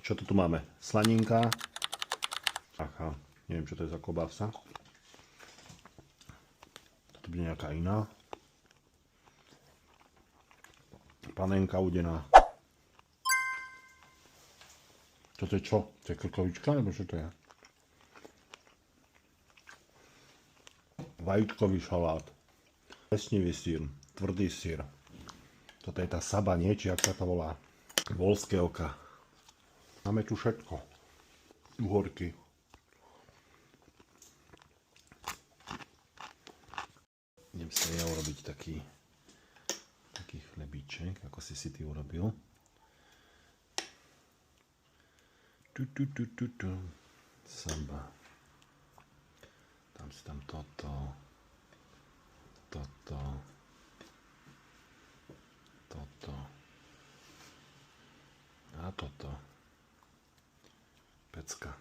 Čo to tu máme? Slaninka. Aha, neviem, čo to je za klobása. Toto bude nejaká iná. Panenka udená. Toto je čo? To je krkovička, nebo čo to je? Vajíčkový šalát. Plesnivý sír. Tvrdý sír. Toto je tá saba, nie? Či jak sa to volá? Volské oka. Máme tu všetko. Uhorky. Idem sa ja urobiť taký chlebíček, ako si ty urobil. Saba. Dám si tam toto. A toto. Pecka.